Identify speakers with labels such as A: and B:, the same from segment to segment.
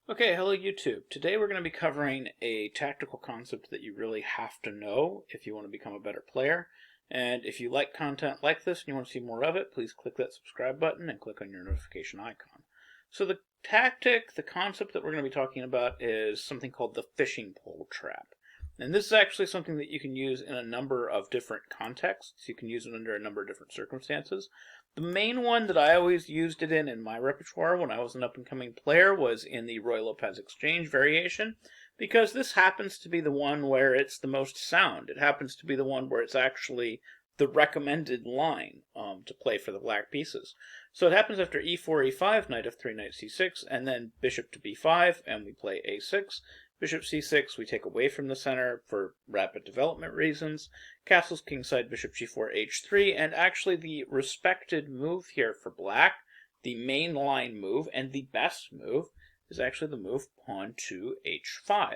A: Okay, hello YouTube. Today we're going to be covering a tactical concept that you really have to know if you want to become a better player. And if you like content like this and you want to see more of it, please click that subscribe button and click on your notification icon. So the concept that we're going to be talking about is something called the fishing pole trap. And this is actually something that you can use in a number of different contexts. You can use it under a number of different circumstances. The main one that I always used it in my repertoire when I was an up-and-coming player was in the Roy Lopez Exchange variation, because this happens to be the one where it's the most sound. It happens to be the one where it's actually the recommended line to play for the black pieces. So it happens after e4, e5, knight f3, knight c6, and then bishop to b5, and we play a6. Bishop c6 we take away from the center for rapid development reasons. Castles kingside, bishop g4, h3, and actually the respected move here for black, the main line move and the best move, is actually the move pawn to h5.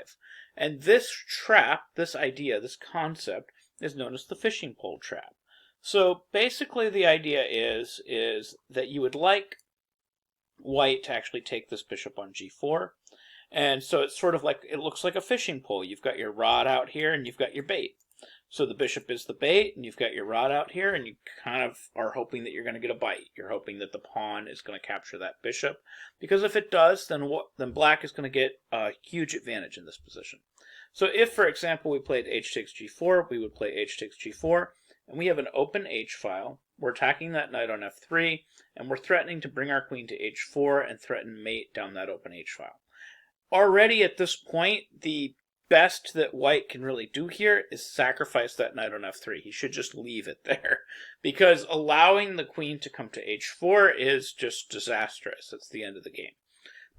A: And this trap, this idea, this concept, is known as the fishing pole trap. So basically the idea is that you would like white to actually take this bishop on g4. And so it's sort of like, it looks like a fishing pole. You've got your rod out here and you've got your bait. So the bishop is the bait and you've got your rod out here and you kind of are hoping that you're going to get a bite. You're hoping that the pawn is going to capture that bishop. Because if it does, then black is going to get a huge advantage in this position. So if, for example, we played h takes g4, we would play h takes g4, and we have an open h-file. We're attacking that knight on f3, and we're threatening to bring our queen to h4 and threaten mate down that open h-file. Already at this point, the best that white can really do here is sacrifice that knight on f3. He should just leave it there, because allowing the queen to come to h4 is just disastrous. It's the end of the game.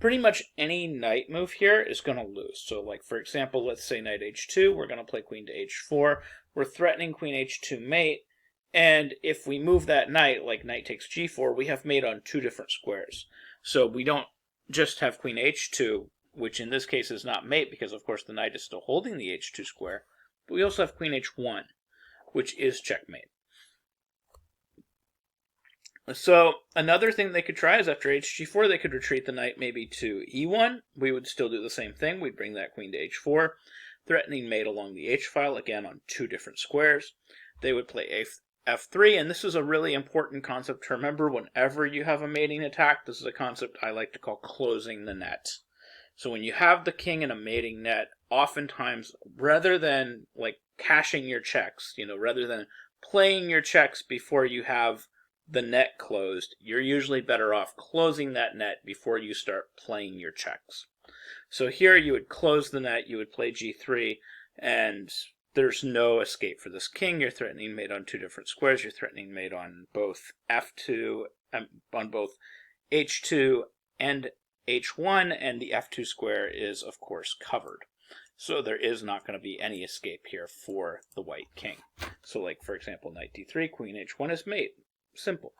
A: Pretty much any knight move here is going to lose. So like, for example, let's say knight h2, we're going to play queen to h4. We're threatening queen h2 mate, and if we move that knight, like knight takes g4, we have mate on two different squares. So we don't just have queen h2, which in this case is not mate because, of course, the knight is still holding the h2 square. But we also have queen h1, which is checkmate. So another thing they could try is after hg4, they could retreat the knight maybe to e1. We would still do the same thing. We'd bring that queen to h4, threatening mate along the h-file, again on two different squares. They would play f3, and this is a really important concept to remember whenever you have a mating attack. This is a concept I like to call closing the net. So when you have the king in a mating net, oftentimes, rather than like cashing your checks, rather than playing your checks before you have the net closed, you're usually better off closing that net before you start playing your checks. So here you would close the net, you would play g3, and there's no escape for this king. You're threatening mate on two different squares. You're threatening mate on both f2, on both h2 and h1, and the f2 square is, of course, covered. So there is not going to be any escape here for the white king. So like, for example, knight d3, queen h1 is mate. Simple.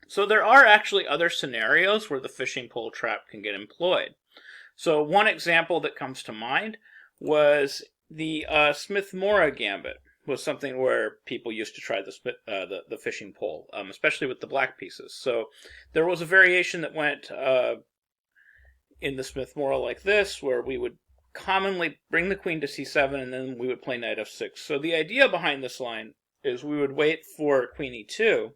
A: So there are actually other scenarios where the fishing pole trap can get employed. So one example that comes to mind was the Smith-Mora Gambit. Was something where people used to try the fishing pole, especially with the black pieces. So there was a variation that went in the Smith-Mora like this, where we would commonly bring the queen to c7 and then we would play knight f6. So the idea behind this line is we would wait for queen e2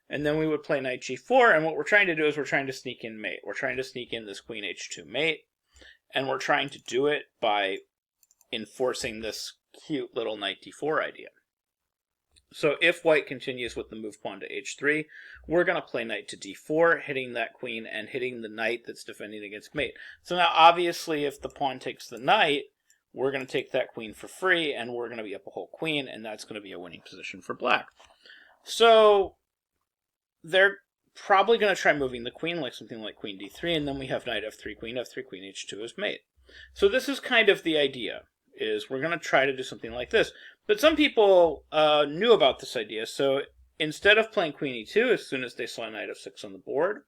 A: and then we would play knight g4, and what we're trying to do is we're trying to sneak in mate. We're trying to sneak in this queen h2 mate, and we're trying to do it by enforcing this cute little knight d4 idea. So if white continues with the move pawn to h3, we're going to play knight to d4, hitting that queen and hitting the knight that's defending against mate. So now obviously if the pawn takes the knight, we're going to take that queen for free, and we're going to be up a whole queen, and that's going to be a winning position for black. So they're probably going to try moving the queen, like something like queen d3, and then we have knight f3, queen h2 as mate. So this is kind of the idea, is we're going to try to do something like this. But some people knew about this idea, so instead of playing queen e2 as soon as they saw knight f6 on the board,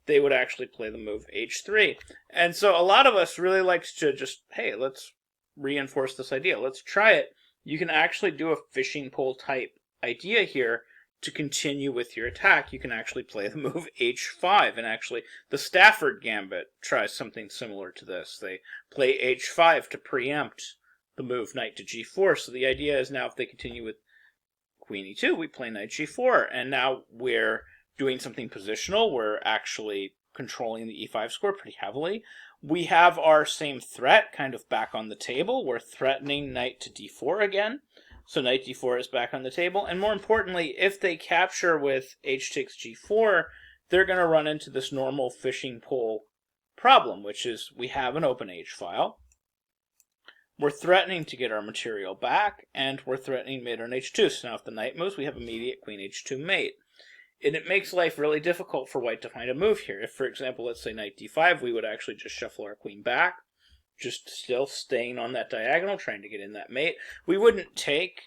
A: they would actually play the move h3. And so a lot of us really likes to just, hey, let's reinforce this idea. Let's try it. You can actually do a fishing pole type idea here to continue with your attack, you can actually play the move h5. And actually, the Stafford Gambit tries something similar to this. They play h5 to preempt the move knight to g4. So the idea is now if they continue with queen e2, we play knight g4. And now we're doing something positional. We're actually controlling the e5 square pretty heavily. We have our same threat kind of back on the table. We're threatening knight to d4 again. So knight d4 is back on the table. And more importantly, if they capture with h takes g4, they're going to run into this normal fishing pole problem, which is we have an open h file. We're threatening to get our material back, and we're threatening mate on h2. So now if the knight moves, we have immediate queen h2 mate. And it makes life really difficult for white to find a move here. If, for example, let's say knight d5, we would actually just shuffle our queen back, just still staying on that diagonal, trying to get in that mate. We wouldn't take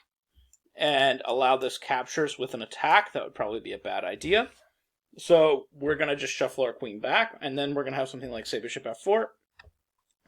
A: and allow this captures with an attack. That would probably be a bad idea. So we're going to just shuffle our queen back, and then we're going to have something like, say, bishop f4.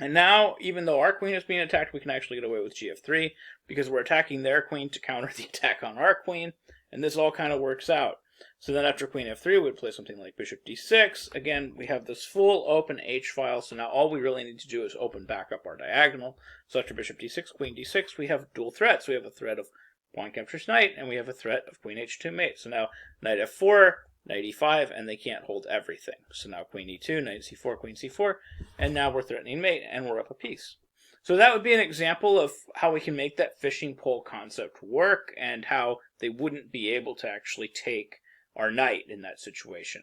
A: And now, even though our queen is being attacked, we can actually get away with gf3, because we're attacking their queen to counter the attack on our queen, and this all kind of works out. So then after queen f3, we would play something like bishop d6. Again, we have this full open h-file, so now all we really need to do is open back up our diagonal. So after bishop d6, queen d6, we have dual threats. We have a threat of pawn captures knight, and we have a threat of queen h2 mate. So now knight f4, knight e5, and they can't hold everything. So now queen e2, knight c4, queen c4, and now we're threatening mate, and we're up a piece. So that would be an example of how we can make that fishing pole concept work, and how they wouldn't be able to actually take our knight in that situation.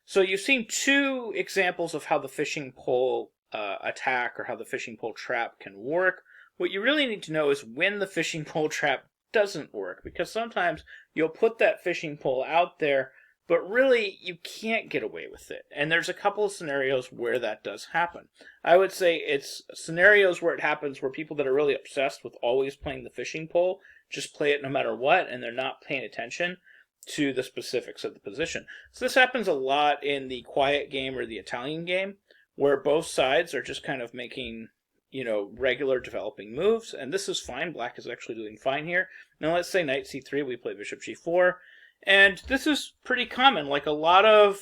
A: So you've seen two examples of how the fishing pole attack or how the fishing pole trap can work. What you really need to know is when the fishing pole trap doesn't work, because sometimes you'll put that fishing pole out there, but really you can't get away with it. And there's a couple of scenarios where that does happen. I would say it's scenarios where it happens where people that are really obsessed with always playing the fishing pole just play it no matter what, and they're not paying attention to the specifics of the position. So this happens a lot in the quiet game or the Italian game, where both sides are just kind of making, regular developing moves, and this is fine. Black is actually doing fine here. Now let's say knight c3, we play bishop g4, and this is pretty common. Like a lot of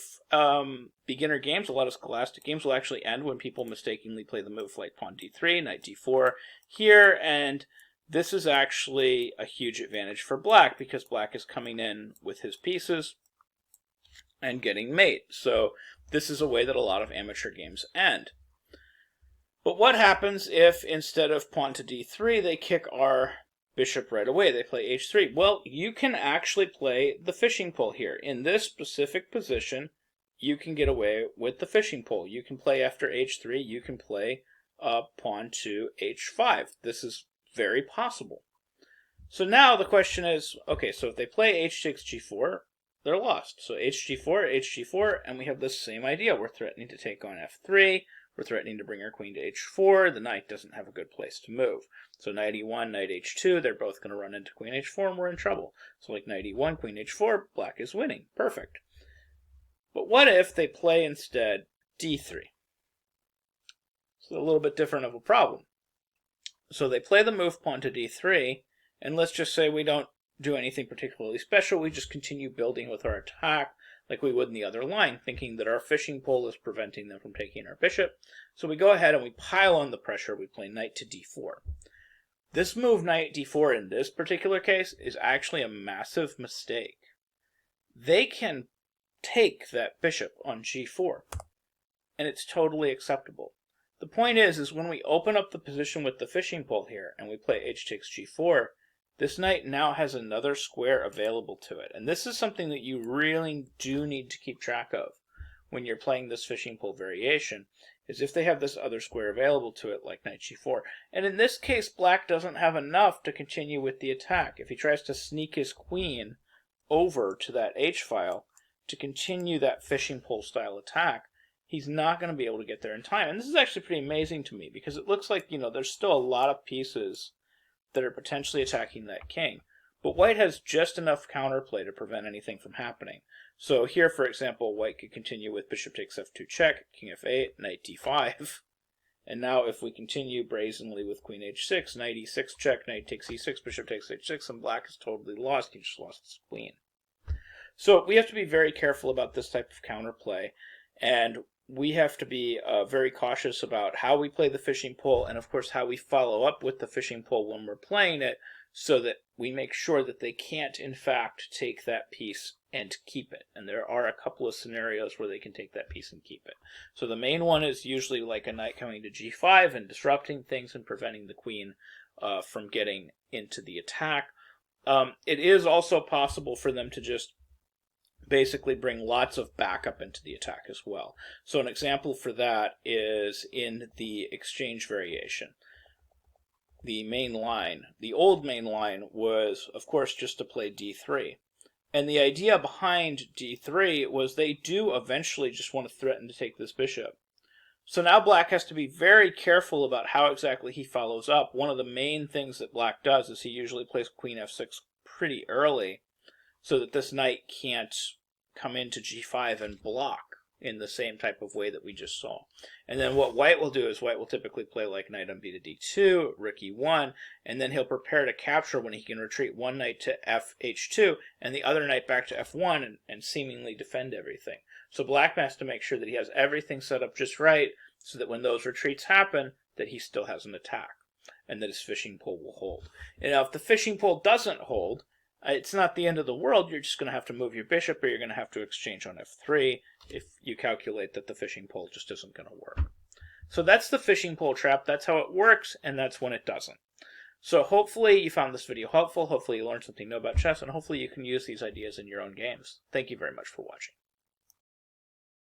A: beginner games, a lot of scholastic games will actually end when people mistakenly play the move like pawn d3, knight d4 here, and this is actually a huge advantage for black because black is coming in with his pieces and getting mate. So this is a way that a lot of amateur games end. But what happens if instead of pawn to d3, they kick our bishop right away? They play h3. Well, you can actually play the fishing pole here. In this specific position, you can get away with the fishing pole. You can play after h3. You can play pawn to h5. This is very possible. So now the question is, okay, so if they play h takes g4, they're lost. So hg4, and we have the same idea. We're threatening to take on f3. We're threatening to bring our queen to h4. The knight doesn't have a good place to move. So knight e1, knight h2, they're both going to run into queen h4, and we're in trouble. So like knight e1, queen h4, black is winning. Perfect. But what if they play instead d3? It's a little bit different of a problem. So they play the move pawn to d3, and let's just say we don't do anything particularly special. We just continue building with our attack like we would in the other line, thinking that our fishing pole is preventing them from taking our bishop. So we go ahead and we pile on the pressure. We play knight to d4. This move, knight d4, in this particular case, is actually a massive mistake. They can take that bishop on g4, and it's totally acceptable. The point is when we open up the position with the fishing pole here and we play h takes g4, this knight now has another square available to it. And this is something that you really do need to keep track of when you're playing this fishing pole variation, is if they have this other square available to it, like knight g4. And in this case, black doesn't have enough to continue with the attack. If he tries to sneak his queen over to that h-file to continue that fishing pole style attack, he's not going to be able to get there in time. And this is actually pretty amazing to me because it looks like, there's still a lot of pieces that are potentially attacking that king. But white has just enough counterplay to prevent anything from happening. So here, for example, white could continue with bishop takes f2 check, king f8, knight d5. And now if we continue brazenly with queen h6, knight e6 check, knight takes e6, bishop takes h6, and black is totally lost. He just lost his queen. So we have to be very careful about this type of counterplay, and we have to be very cautious about how we play the fishing pole, and of course how we follow up with the fishing pole when we're playing it, so that we make sure that they can't in fact take that piece and keep it. And there are a couple of scenarios where they can take that piece and keep it. So the main one is usually like a knight coming to g5 and disrupting things and preventing the queen from getting into the attack. It is also possible for them to just basically bring lots of backup into the attack as well. So an example for that is in the exchange variation. The main line, the old main line, was of course just to play d3. And the idea behind d3 was they do eventually just want to threaten to take this bishop. So now black has to be very careful about how exactly he follows up. One of the main things that black does is he usually plays queen f6 pretty early, so that this knight can't come into g5 and block in the same type of way that we just saw. And then what white will do is white will typically play like knight on b to d2, rook e1, and then he'll prepare to capture when he can retreat one knight to fh2 and the other knight back to f1 and seemingly defend everything. So black has to make sure that he has everything set up just right so that when those retreats happen, that he still has an attack and that his fishing pole will hold. And now if the fishing pole doesn't hold, it's not the end of the world. You're just going to have to move your bishop, or you're going to have to exchange on f3 if you calculate that the fishing pole just isn't going to work. So that's the fishing pole trap. That's how it works, and that's when it doesn't. So hopefully you found this video helpful. Hopefully you learned something new about chess, and hopefully you can use these ideas in your own games. Thank you very much for watching.